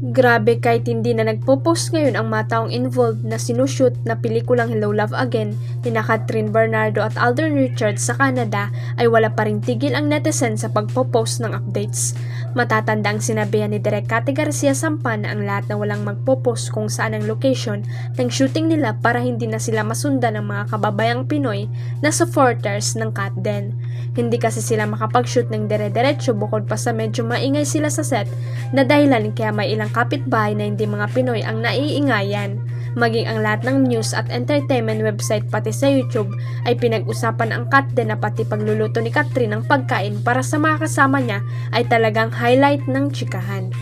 Grabe kahit hindi na nagpo-post ngayon ang mga taong involved na sinushoot na pelikulang Hello Love Again ni Catherine Bernardo at Alden Richards sa Canada ay wala pa ring tigil ang netizen sa pagpo-post ng updates. Matatanda ang sinabihan ni Direk Cathy Garcia Sampan na ang lahat na walang magpo-post kung saan ang location ng shooting nila para hindi na sila masundan ng mga kababayang Pinoy na supporters ng Katden. Hindi kasi sila makapag-shoot ng dire-diretso bukod pa sa medyo maingay sila sa set na dahilan kaya may ilang kapitbahay na hindi mga Pinoy ang naiingayan. Maging ang lahat ng news at entertainment website pati sa YouTube ay pinag-usapan ang Katden na pati pagluluto ni Catherine ng pagkain para sa mga kasama niya ay talagang highlight ng chikahan.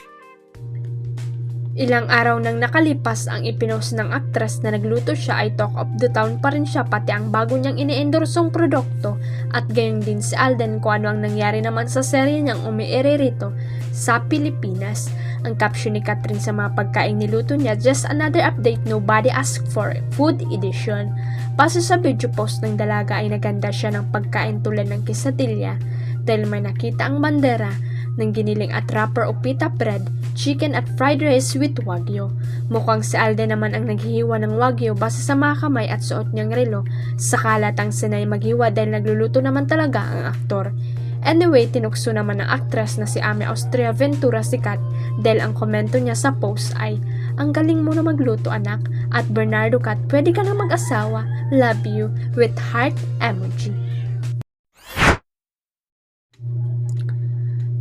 Ilang araw nang nakalipas ang ipinost ng aktres na nagluto siya ay talk of the town pa rin siya pati ang bago niyang ini-endorsong produkto at gayon din si Alden kung ano ang nangyari naman sa serye niyang umiire rito sa Pilipinas. Ang caption ni Catherine sa mga pagkain niluto niya, "Just another update nobody asked for, food edition." Base sa video post ng dalaga ay naganda siya ng pagkain tulad ng quesadilla dahil may nakita ang bandera ng giniling at wrapper o pita bread, chicken at fried rice with wagyu. Mukhang si Alden naman ang naghihiwa ng wagyu base sa mga kamay at suot niyang relo. Sa kalatang sinay maghiwa dahil nagluluto naman talaga ang aktor. Anyway, tinukso naman ng aktres na si Ame Austria Ventura sikat dahil ang komento niya sa post ay, "Ang galing mo na magluto anak," at "Bernardo Kat, pwede ka na mag-asawa, love you," with heart emoji.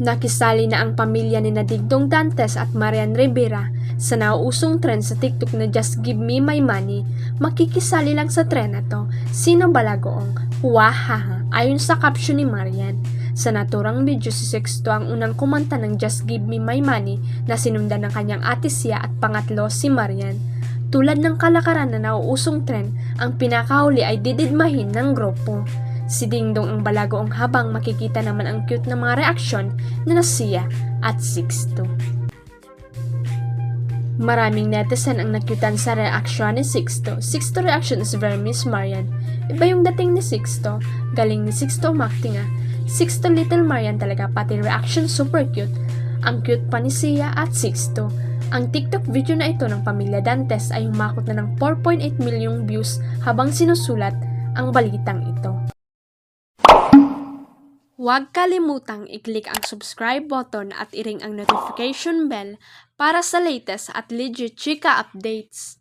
Nakisali na ang pamilya ni Digdong Dantes at Marian Rivera sa nauusong trend sa TikTok na "Just Give Me My Money." Makikisali lang sa trend na to, sino balagoong? Wahaha, ayon sa caption ni Marian. Sa naturang video, si Sixto ang unang kumanta ng "Just Give Me My Money" na sinundan ng kanyang ate siya at pangatlo si Marian. Tulad ng kalakaran na nauusong trend, ang pinakahuli ay dididmahin ng grupo. Si Dingdong ang balagoong habang makikita naman ang cute na mga reaksyon na Siya at Sixto. Maraming netizen ang nakyutan sa reaksyon ni Sixto. Sixto reaction is very Miss Marian. Iba yung dating ni Sixto. Galing ni Sixto umakting ah. Sixto Little Marian talaga, pati reaction super cute. Ang cute pa ni Siya at Sixto. Ang TikTok video na ito ng pamilya Dantes ay humakot na ng 4.8 milyong views habang sinusulat ang balitang ito. Huwag kalimutang i-click ang subscribe button at i-ring ang notification bell para sa latest at legit chika updates.